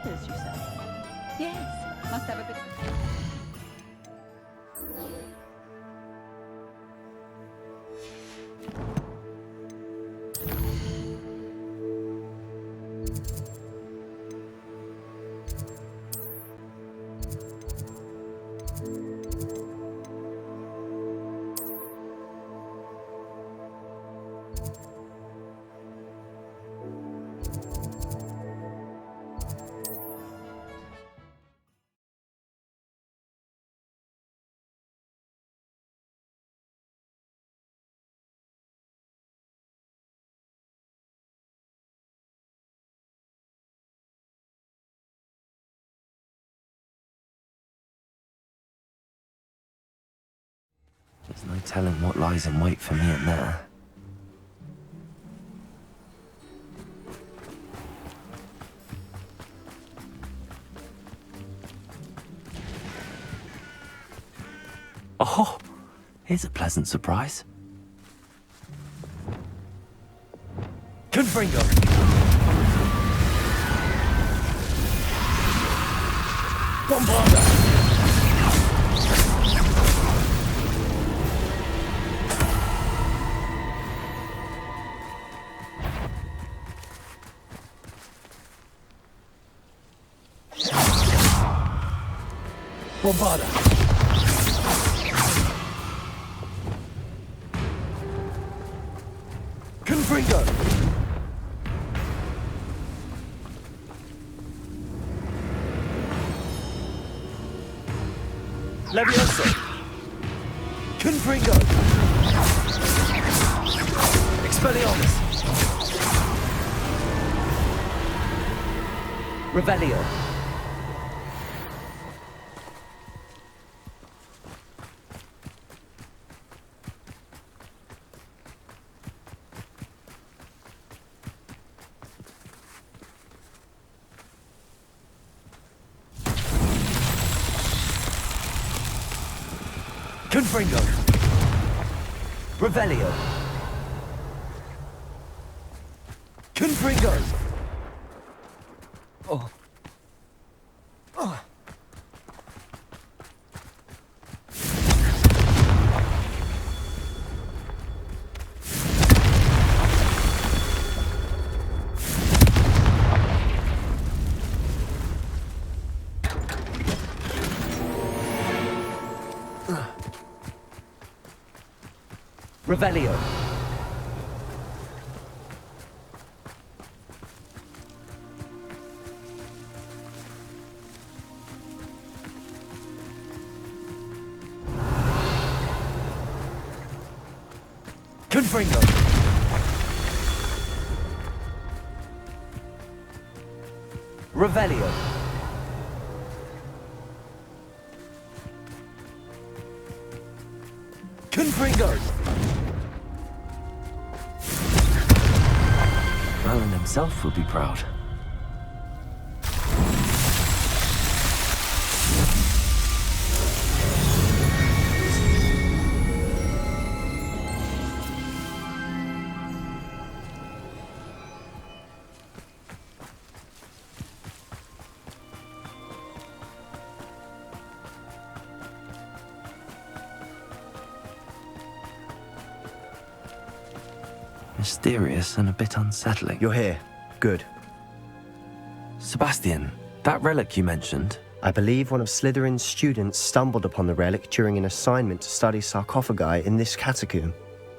feathers, you say? Yes, must have a bit. There's no telling what lies in wait for me in there. Oh, here's a pleasant surprise. Confringo! Bombarda! Bombarda! Confringo! Levioso! Confringo! Expelliarmus! Revelio! Confringo! Revelio! Confringo! Oh. Oh. Revelio. Confringo. Revelio. Confringo. Merlin himself would be proud. Mysterious and a bit unsettling. You're here. Good. Sebastian, that relic you mentioned. I believe one of Slytherin's students stumbled upon the relic during an assignment to study sarcophagi in this catacomb.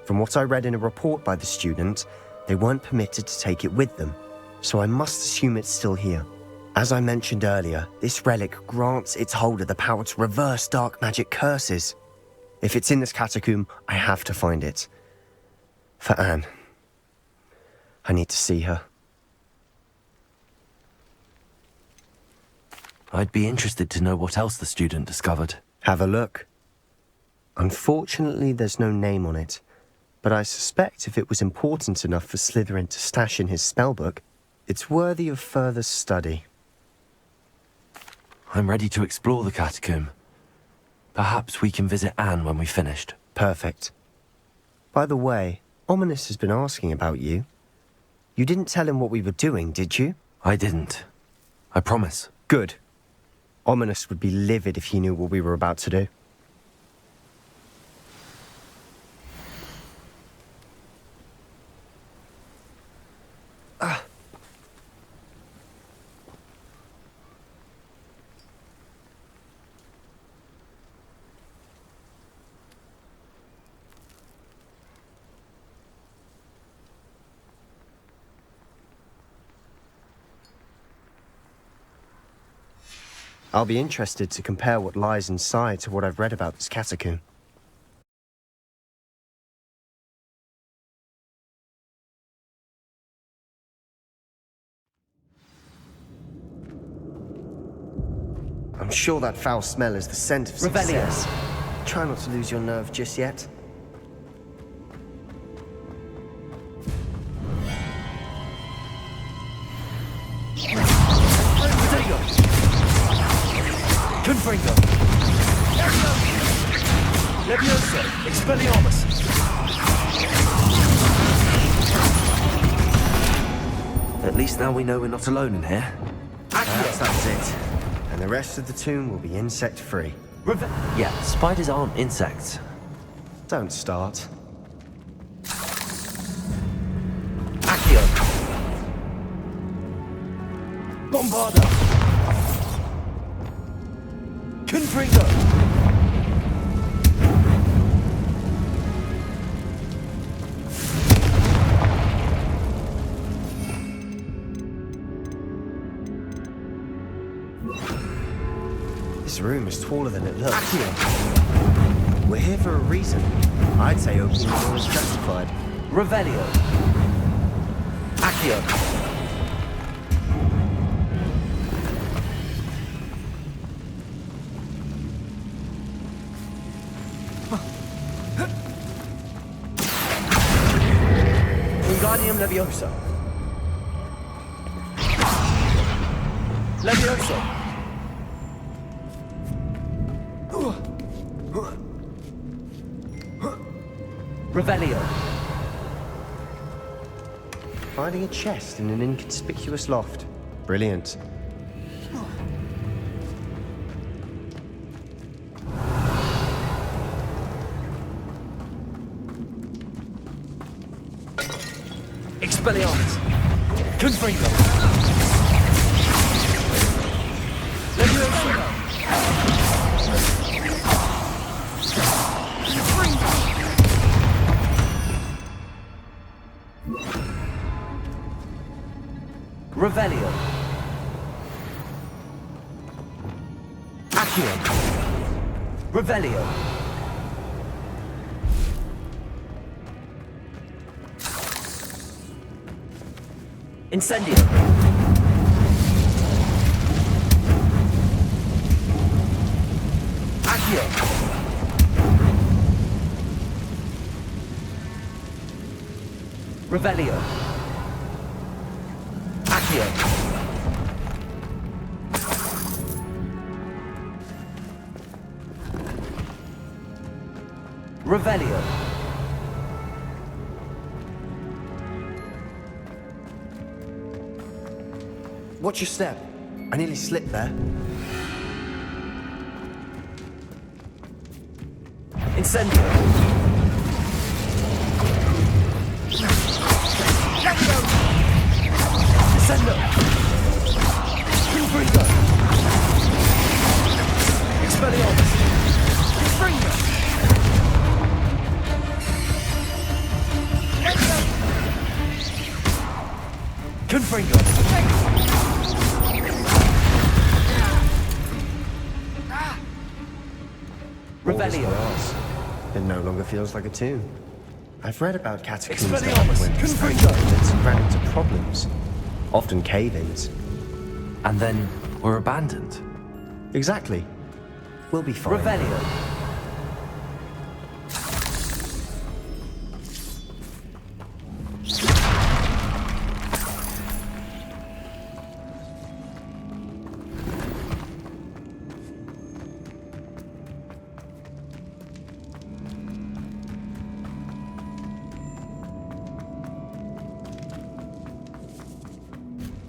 From what I read in a report by the student, they weren't permitted to take it with them, so I must assume it's still here. As I mentioned earlier, this relic grants its holder the power to reverse dark magic curses. If it's in this catacomb, I have to find it. For Anne. I need to see her. I'd be interested to know what else the student discovered. Have a look. Unfortunately, there's no name on it, but I suspect if it was important enough for Slytherin to stash in his spellbook, it's worthy of further study. I'm ready to explore the catacomb. Perhaps we can visit Anne when we've finished. Perfect. By the way, Ominous has been asking about you. You didn't tell him what we were doing, did you? I didn't. I promise. Good. Ominous would be livid if he knew what we were about to do. I'll be interested to compare what lies inside to what I've read about this catacomb. I'm sure that foul smell is the scent of success. Try not to lose your nerve just yet. Confringo. Levioso. Expelliarmus. At least now we know we're not alone in here. Perhaps that's it. And the rest of the tomb will be insect-free. Yeah, spiders aren't insects. Don't start. Accio. Bombarda. Confringo. This room is taller than it looks. We're here for a reason. I'd say opening the door is justified. Revelio. Accio. Wingardium Levioso. Levioso. Revelio. Finding a chest in an inconspicuous loft. Brilliant. Expelliarmus. Confringo. Levioso. Revelio. Accio. Revelio. Incendio. Accio. Revelio. Accio. Revelio. Watch your step. I nearly slipped there. Incendio. Descendo. Confringo. Expelliarmus. Confringo. Confringo. Revelio. It no longer feels like a tomb. I've read about catacombs that Expelliarmus. went Confringo. and ran into problems. Often cave-ins. And then we're abandoned. Exactly. We'll be fine. Revelio.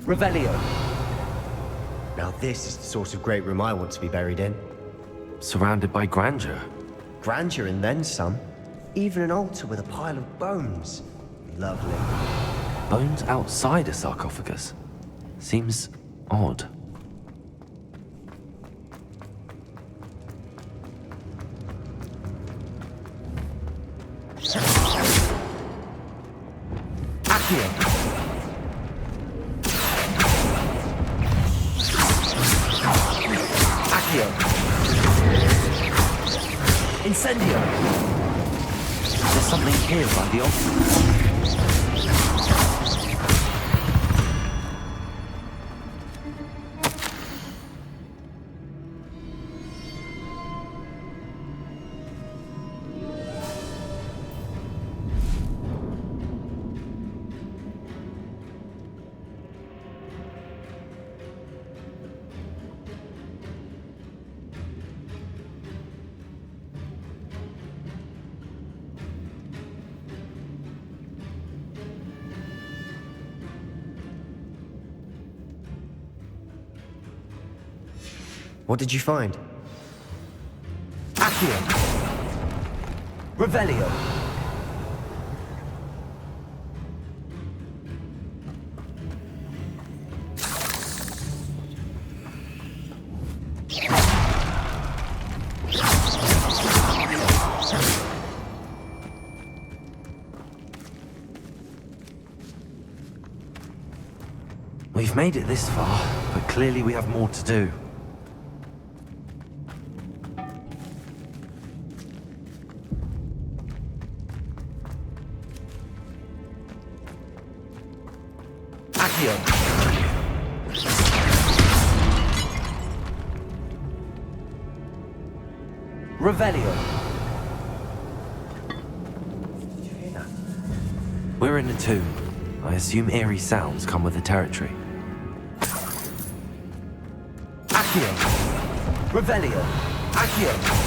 Revelio. Now this is the sort of great room I want to be buried in. Surrounded by grandeur. Grandeur and then some. Even an altar with a pile of bones. Lovely. Bones outside a sarcophagus. Seems odd. Accio. Accio. Incendio. There's something here by the altar. What did you find? Accio. Revelio. We've made it this far, but clearly we have more to do. Accio. Revelio. We're in a tomb. I assume eerie sounds come with the territory. Accio. Revelio. Accio.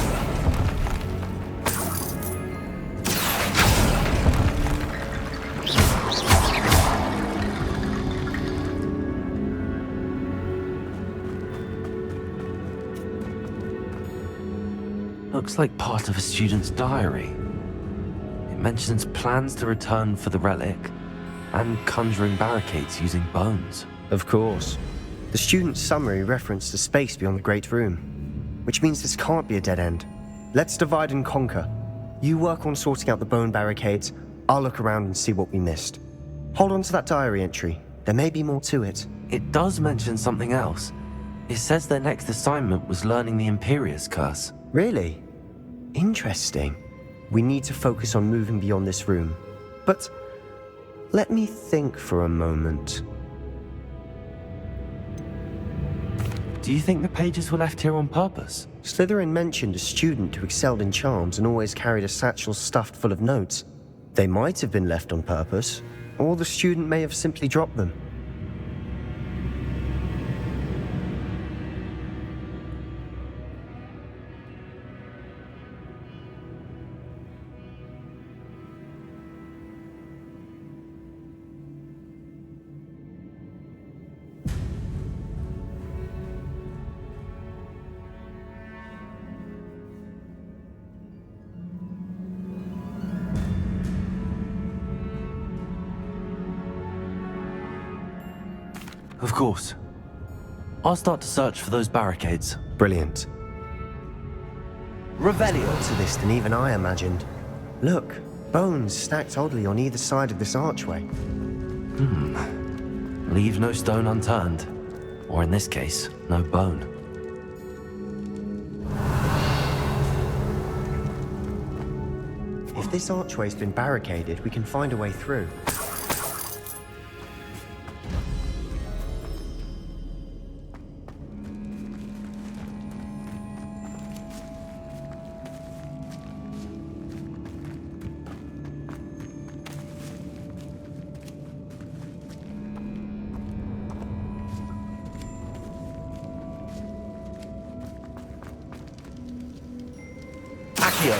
Looks like part of a student's diary. It mentions plans to return for the relic and conjuring barricades using bones. Of course. The student's summary referenced the space beyond the Great Room, which means this can't be a dead end. Let's divide and conquer. You work on sorting out the bone barricades, I'll look around and see what we missed. Hold on to that diary entry. There may be more to it. It does mention something else. It says their next assignment was learning the Imperius Curse. Really? Interesting. We need to focus on moving beyond this room. But let me think for a moment. Do you think the pages were left here on purpose? Slytherin mentioned a student who excelled in charms and always carried a satchel stuffed full of notes. They might have been left on purpose, or the student may have simply dropped them. Of course. I'll start to search for those barricades. Brilliant. Revelio. More to this than even I imagined. Look, bones stacked oddly on either side of this archway. Leave no stone unturned. Or in this case, no bone. If this archway's been barricaded, we can find a way through. Accio.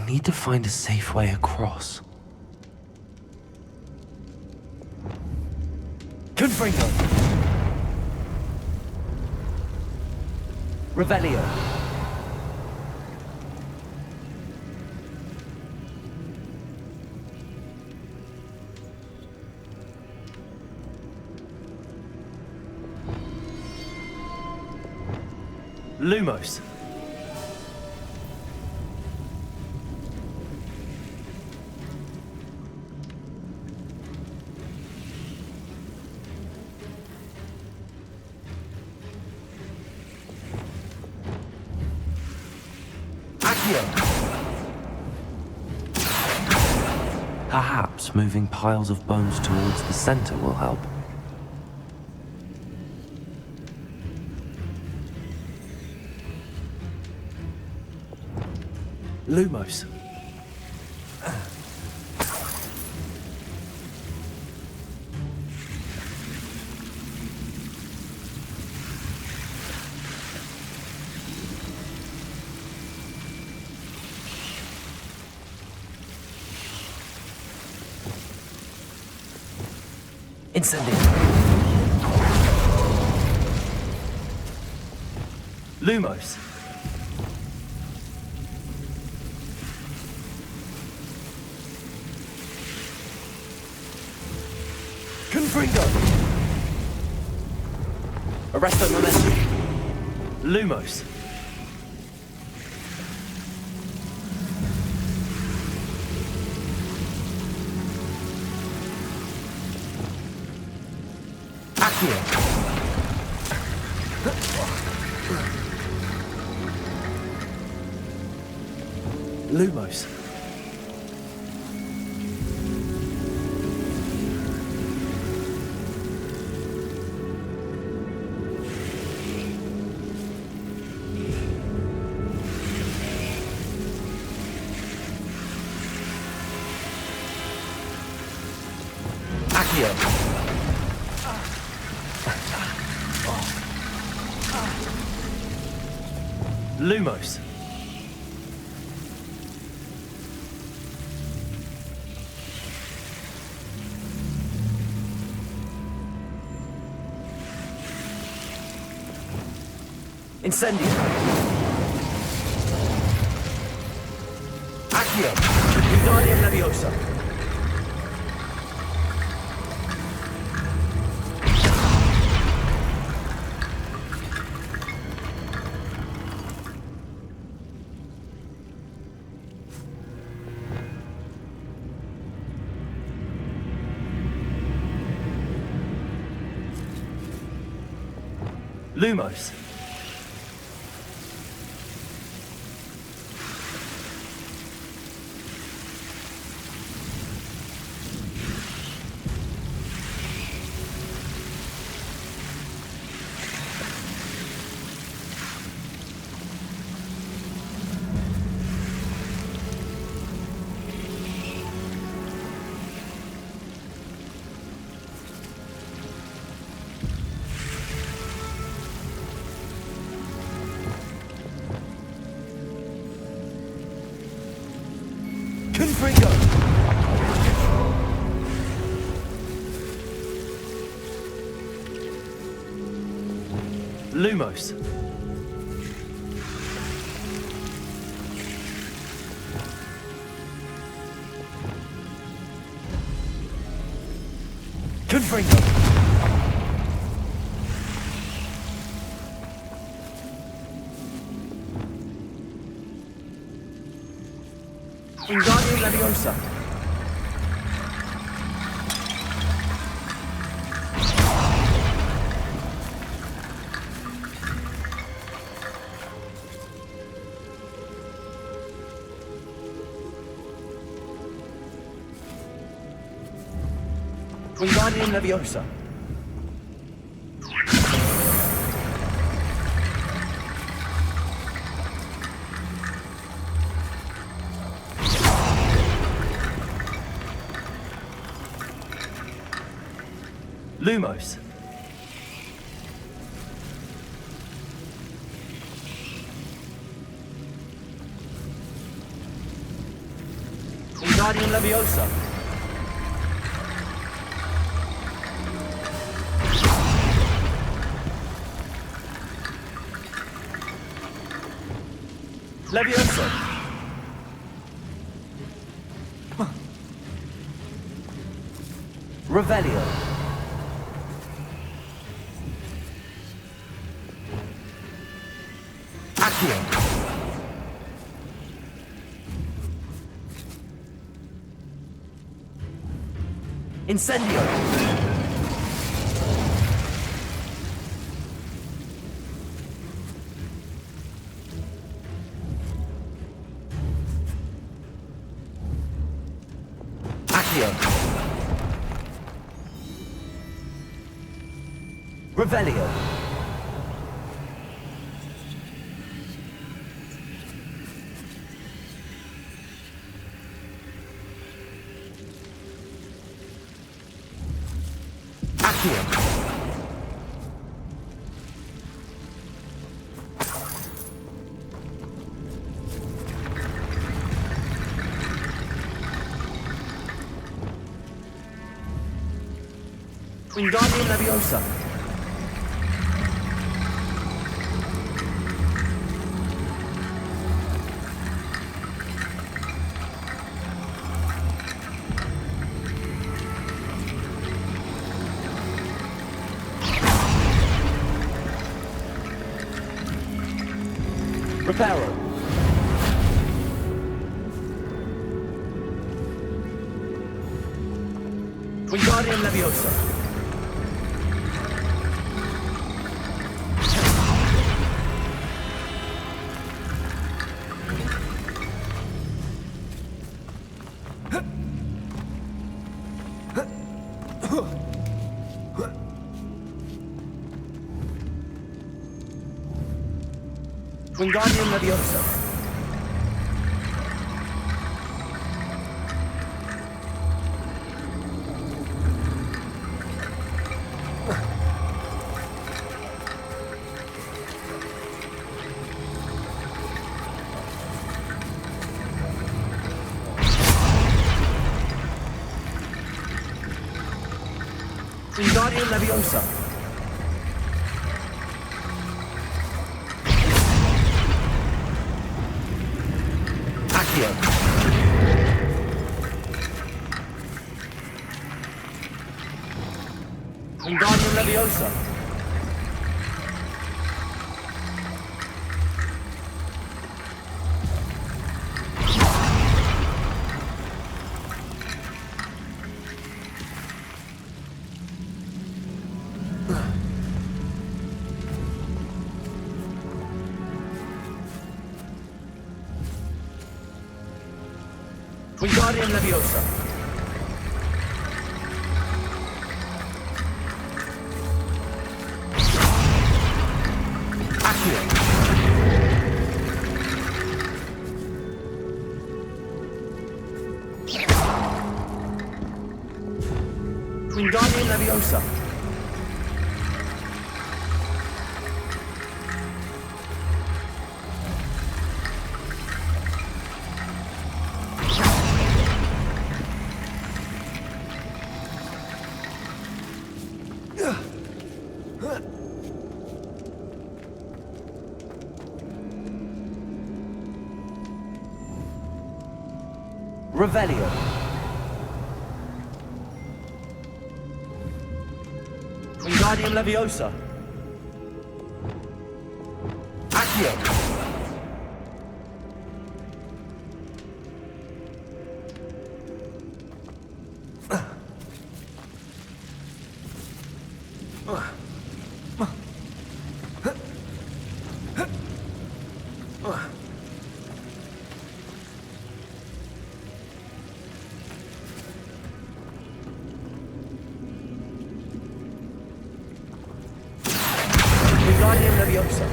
need to find a safe way across. Confringo. Revelio. Lumos. Perhaps moving piles of bones towards the center will help. Lumos. Incendio. Lumos. Confringo. Arresto momentum. Lumos. Accio. Lumos. Accio. Lumos. Incendio. Accio. Wingardium Leviosa. Lumos. Confringo. Lumos. Confringo. Wingardium Leviosa. Wingardium Leviosa. Lumos. Wingardium Leviosa. Leviosa. Revelio. Accio. Incendio. Accio. Revelio. Accio. Wingardium Leviosa. Reparo. Wingardium Leviosa. Wingardium Leviosa. Wingardium Leviosa. Accio. Wingardium Leviosa. Wingardium Leviosa. Accio. Wingardium Leviosa. Revelio. Wingardium Leviosa. Accio. Wingardium Leviosa.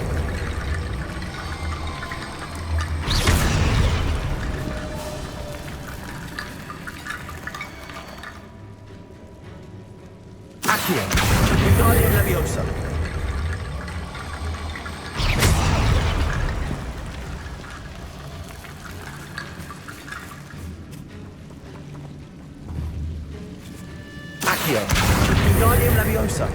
Accio. Wingardium Leviosa.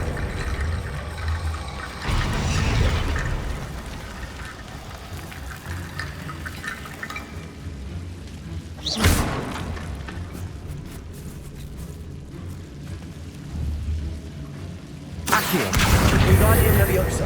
Accio. Wingardium Leviosa.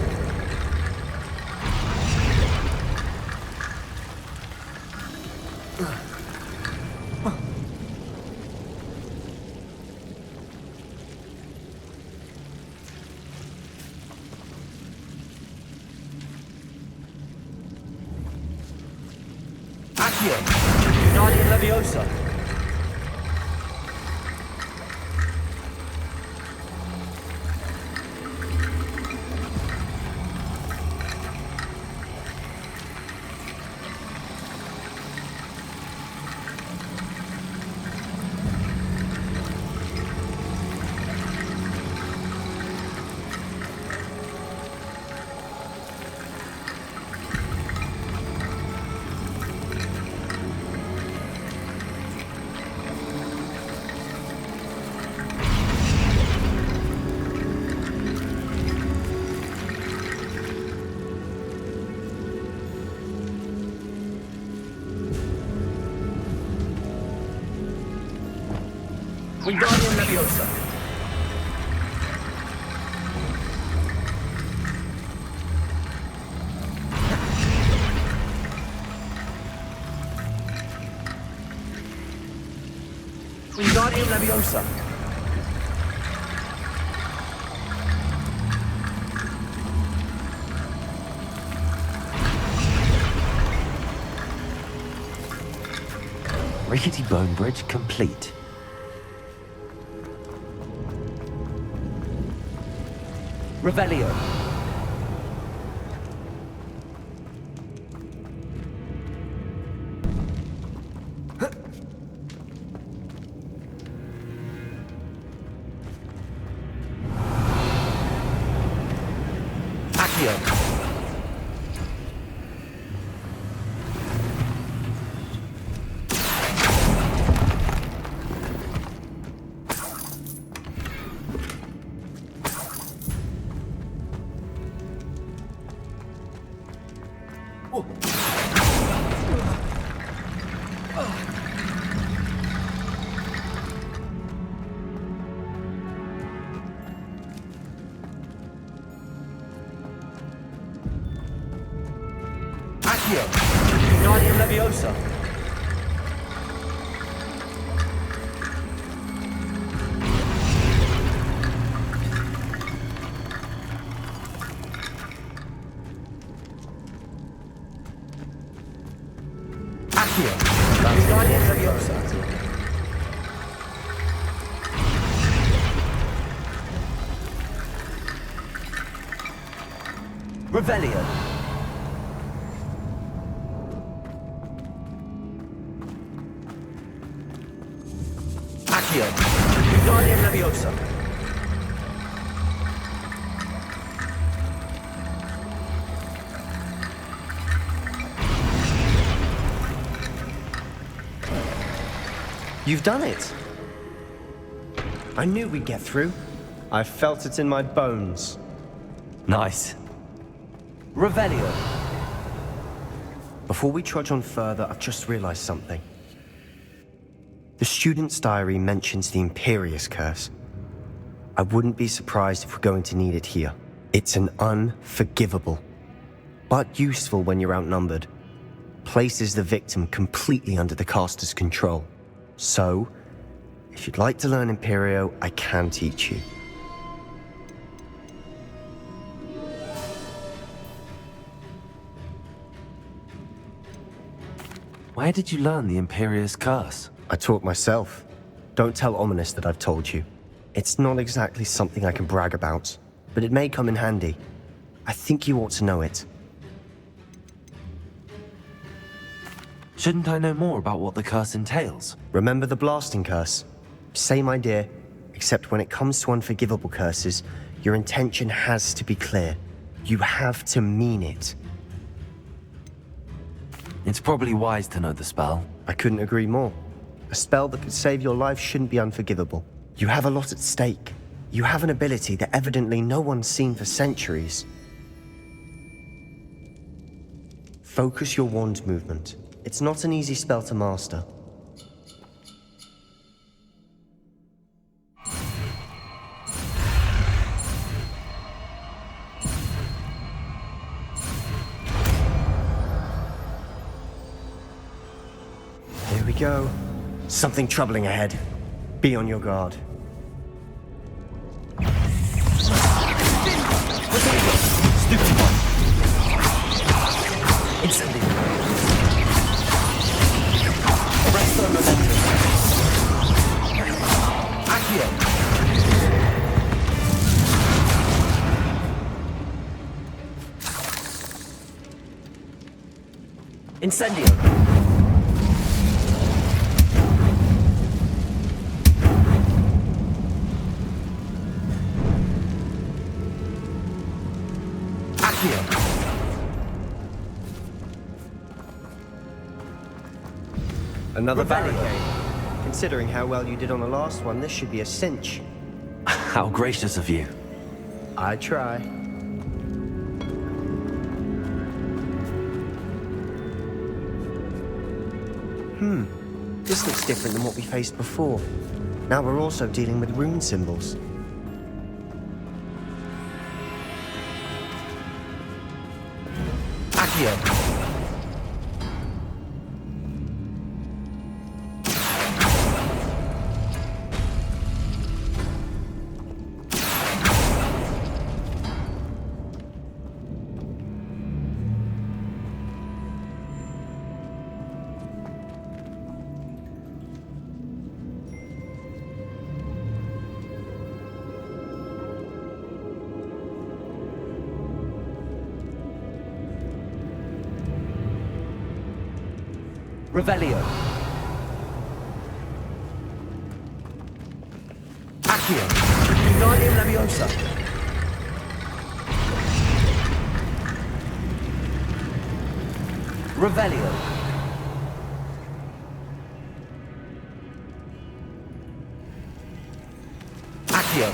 Accio. Wingardium Leviosa. Wingardium Leviosa. Wingardium Leviosa. Rickety bone bridge complete. Revelio. Accio. Accio. Wingardium Leviosa. Accio. Wingardium Leviosa. Revelio. Accio. Wingardium Leviosa. You've done it! I knew we'd get through. I felt it in my bones. Nice. Revelio. Before we trudge on further, I've just realized something. The student's diary mentions the Imperious Curse. I wouldn't be surprised if we're going to need it here. It's an unforgivable, but useful when you're outnumbered. Places the victim completely under the caster's control. So, if you'd like to learn Imperio, I can teach you. Where did you learn the Imperious Curse? I taught myself. Don't tell Ominous that I've told you. It's not exactly something I can brag about, but it may come in handy. I think you ought to know it. Shouldn't I know more about what the curse entails? Remember the blasting curse? Same idea, except when it comes to unforgivable curses, your intention has to be clear. You have to mean it. It's probably wise to know the spell. I couldn't agree more. A spell that could save your life shouldn't be unforgivable. You have a lot at stake. You have an ability that evidently no one's seen for centuries. Focus your wand movement. It's not an easy spell to master. Here we go. Something troubling ahead. Be on your guard. Stupid one. Incendio. Arresto momentum. Accio. Incendio. Another Rebellion. barricade. Considering how well you did on the last one, this should be a cinch. How gracious of you. I try. This looks different than what we faced before. Now we're also dealing with rune symbols. Accio. Revelio. Accio. Wingardium Leviosa. Revelio. Accio.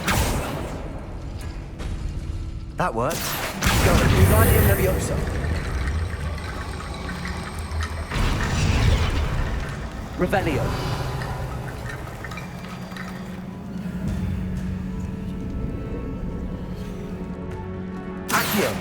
That worked. Go. Wingardium Leviosa. Revelio. Accio.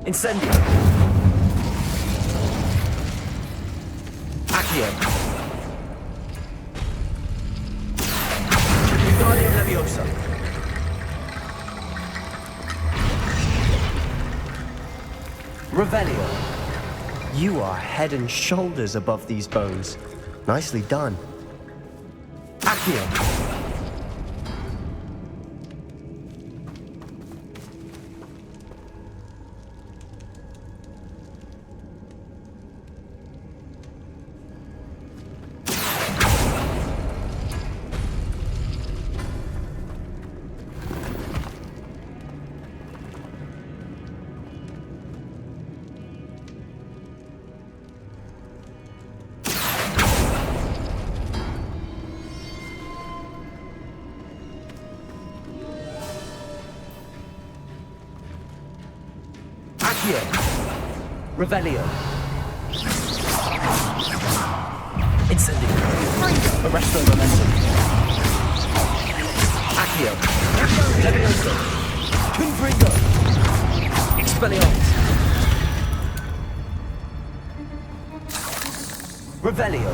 Incendio. Accio. Wingardium Leviosa. Revelio. You are head and shoulders above these bones. Nicely done. Accio. Accio. Revelio. Incendio. Arresto momentum. Accio. Levioso. Confringo. Expelliarmus. Revelio.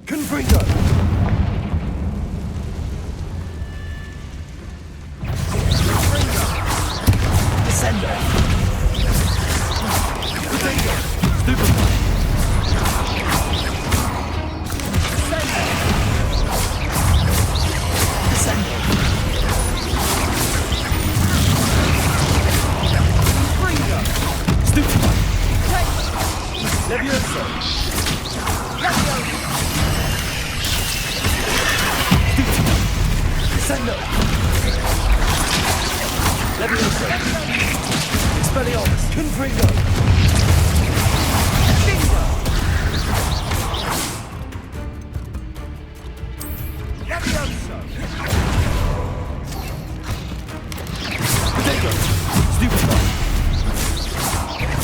Confringo. Levioso! Descendo! Levioso! Expelliarmus! Confringo! Bingo! Levioso! Potato! Stupefy!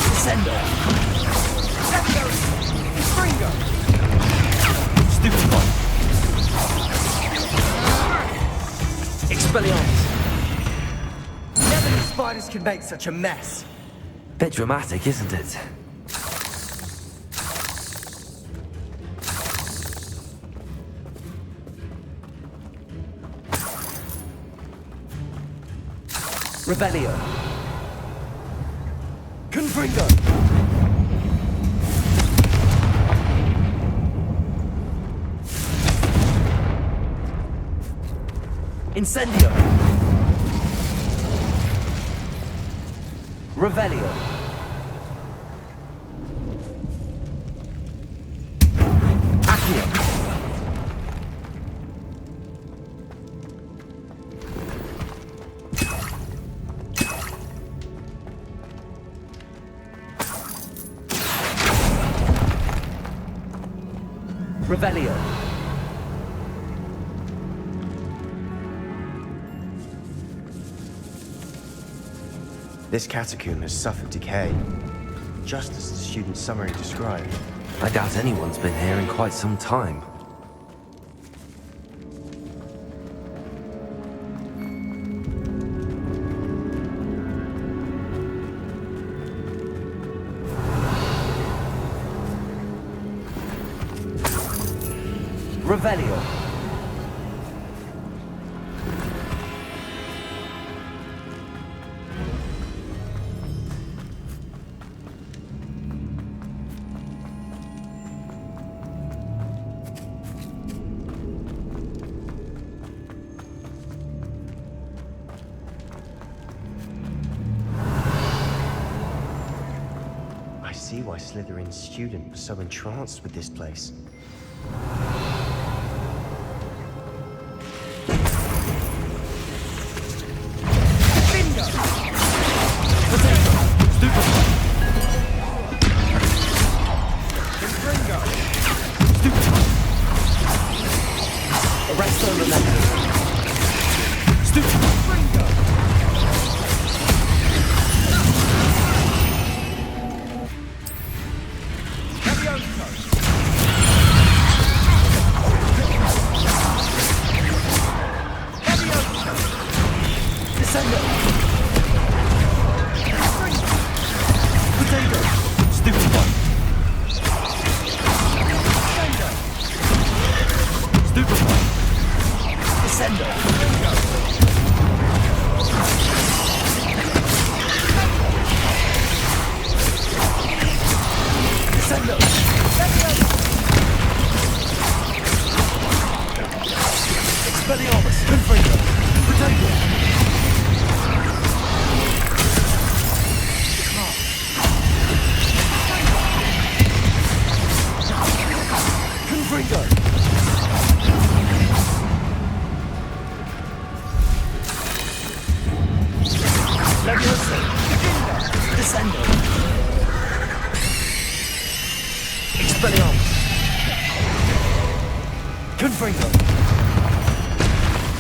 Descendo! Levioso! Confringo! Stupefy! Expelliarmus! Never knew spiders could make such a mess. Bit dramatic, isn't it? Revelio. Confringo. Incendio. Revelio. Accio. Revelio. This catacomb has suffered decay, just as the student's summary described. I doubt anyone's been here in quite some time. Revelio. I see why Slytherin's student was so entranced with this place.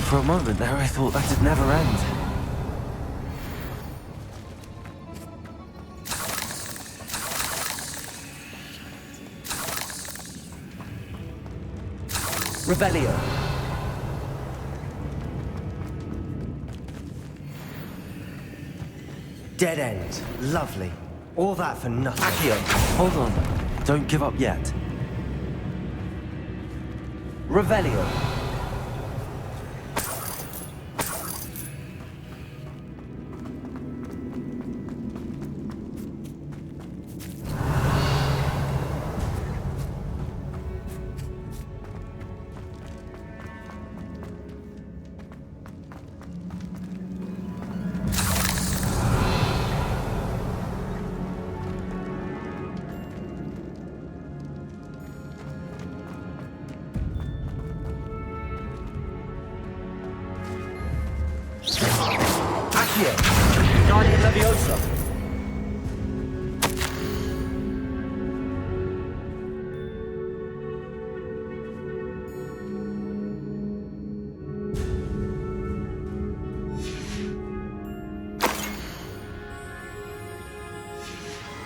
For a moment there, I thought that'd never end. Revelio. Dead end. Lovely. All that for nothing. Accio. Hold on. Don't give up yet. Revelio. Leviosa!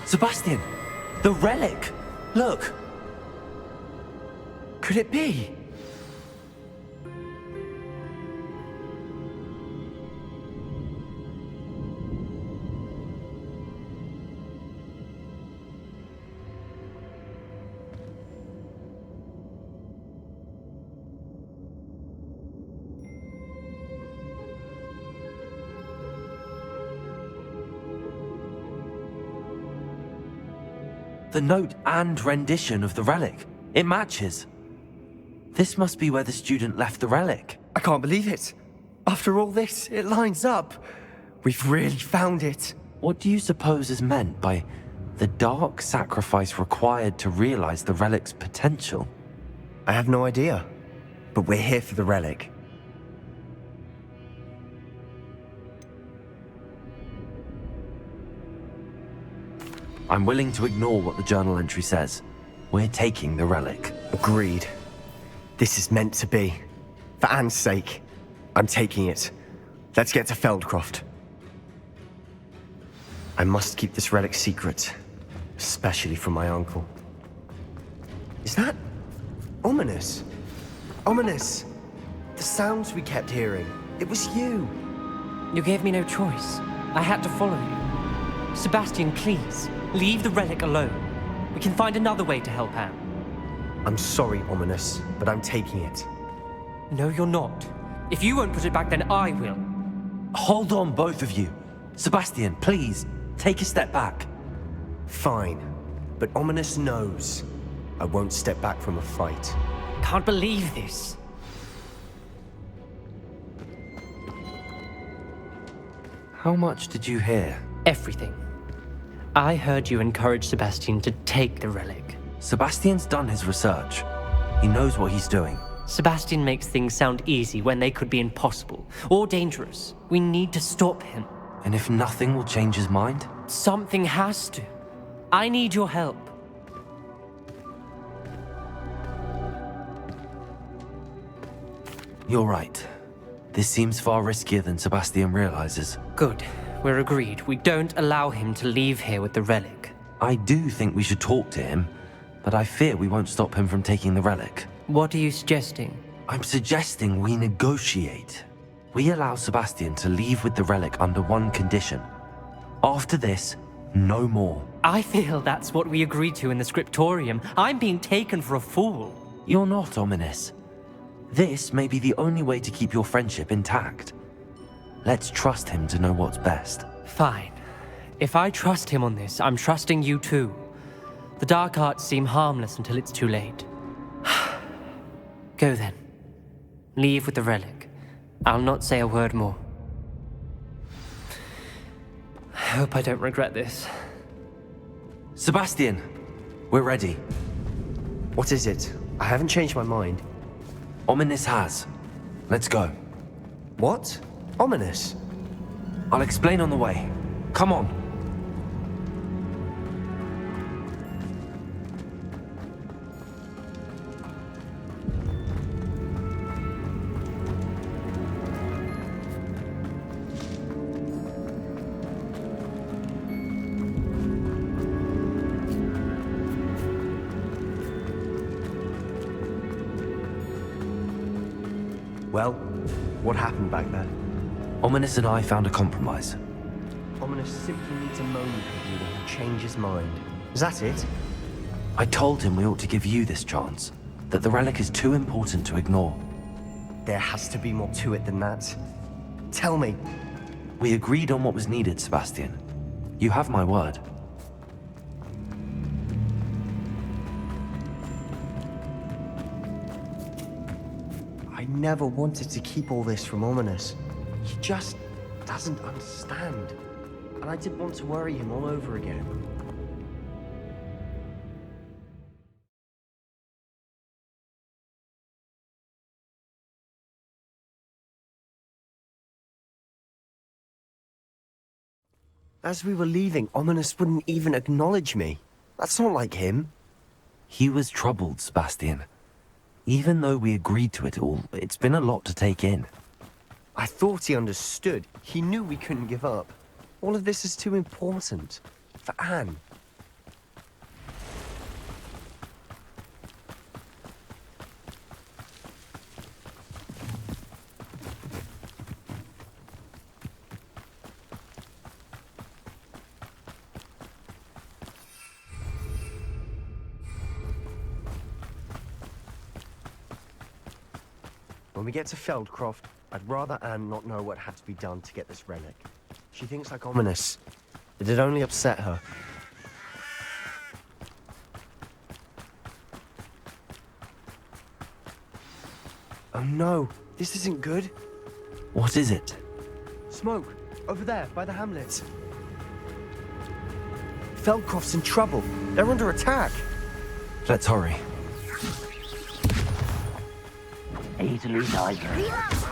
Sebastian! The relic! Look! Could it be? The note and rendition of the relic. It matches. This must be where the student left the relic. I can't believe it. After all this, it lines up. We've really found it. What do you suppose is meant by the dark sacrifice required to realize the relic's potential? I have no idea. But we're here for the relic. I'm willing to ignore what the journal entry says. We're taking the relic. Agreed. This is meant to be. For Anne's sake, I'm taking it. Let's get to Feldcroft. I must keep this relic secret, especially from my uncle. Is that ominous? Ominous! The sounds we kept hearing. It was you. You gave me no choice. I had to follow you. Sebastian, please, leave the relic alone. We can find another way to help Anne. I'm sorry, Ominous, but I'm taking it. No, you're not. If you won't put it back, then I will. Hold on, both of you. Sebastian, please, take a step back. Fine, but Ominous knows I won't step back from a fight. Can't believe this. How much did you hear? Everything. I heard you encourage Sebastian to take the relic. Sebastian's done his research. He knows what he's doing. Sebastian makes things sound easy when they could be impossible or dangerous. We need to stop him. And if nothing will change his mind? Something has to. I need your help. You're right. This seems far riskier than Sebastian realizes. Good. We're agreed. We don't allow him to leave here with the relic. I do think we should talk to him, but I fear we won't stop him from taking the relic. What are you suggesting? I'm suggesting we negotiate. We allow Sebastian to leave with the relic under one condition. After this, no more. I feel that's what we agreed to in the scriptorium. I'm being taken for a fool. You're not, Ominous. This may be the only way to keep your friendship intact. Let's trust him to know what's best. Fine. If I trust him on this, I'm trusting you too. The dark arts seem harmless until it's too late. Go then. Leave with the relic. I'll not say a word more. I hope I don't regret this. Sebastian, we're ready. What is it? I haven't changed my mind. Ominous has. Let's go. What? Ominous? I'll explain on the way. Come on. Well, what happened back there? Ominous and I found a compromise. Ominous simply needs a moment with you and he'll change his mind. Is that it? I told him we ought to give you this chance, that the relic is too important to ignore. There has to be more to it than that. Tell me. We agreed on what was needed, Sebastian. You have my word. I never wanted to keep all this from Ominous. He just doesn't understand. And I didn't want to worry him all over again. As we were leaving, Ominous wouldn't even acknowledge me. That's not like him. He was troubled, Sebastian. Even though we agreed to it all, it's been a lot to take in. I thought he understood. He knew we couldn't give up. All of this is too important. For Anne. When we get to Feldcroft, I'd rather Anne not know what had to be done to get this relic. She thinks like Ominous. It'd only upset her. Oh no, this isn't good. What is it? Smoke, over there, by the hamlet. Feldcroft's in trouble. They're under attack. Let's hurry. Easily digress.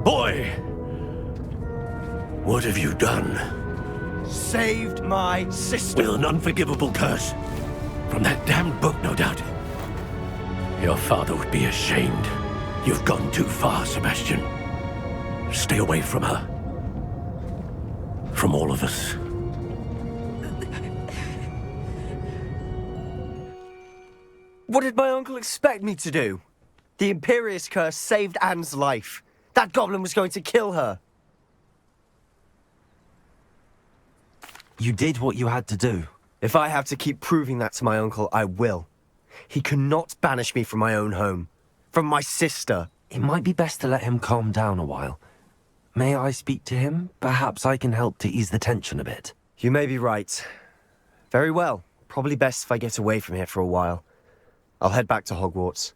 Boy! What have you done? Saved my sister. With an unforgivable curse. From that damned book, no doubt. Your father would be ashamed. You've gone too far, Sebastian. Stay away from her. From all of us. What did my uncle expect me to do? The Imperious curse saved Anne's life. That goblin was going to kill her. You did what you had to do. If I have to keep proving that to my uncle, I will. He cannot banish me from my own home. From my sister. It might be best to let him calm down a while. May I speak to him? Perhaps I can help to ease the tension a bit. You may be right. Very well. Probably best if I get away from here for a while. I'll head back to Hogwarts.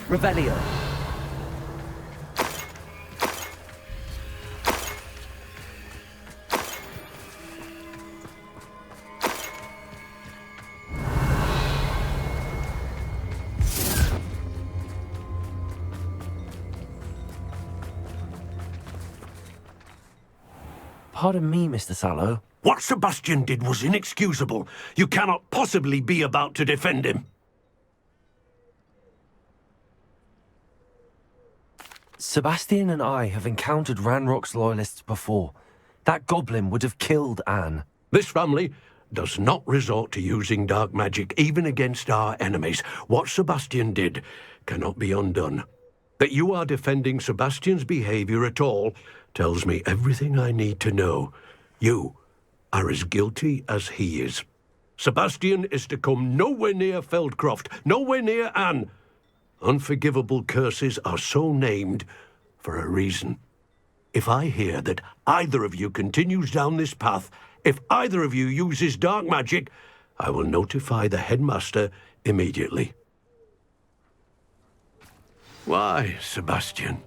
Revelio. Pardon me, Mr. Sallow, What Sebastian did was inexcusable. You cannot possibly be about to defend him. Sebastian and I have encountered Ranrock's loyalists before. That goblin would have killed Anne. This family does not resort to using dark magic even against our enemies. What Sebastian did cannot be undone. That you are defending Sebastian's behavior at all tells me everything I need to know. You are as guilty as he is. Sebastian is to come nowhere near Feldcroft, nowhere near Anne. Unforgivable curses are so named for a reason. If I hear that either of you continues down this path, if either of you uses dark magic, I will notify the headmaster immediately. Why, Sebastian?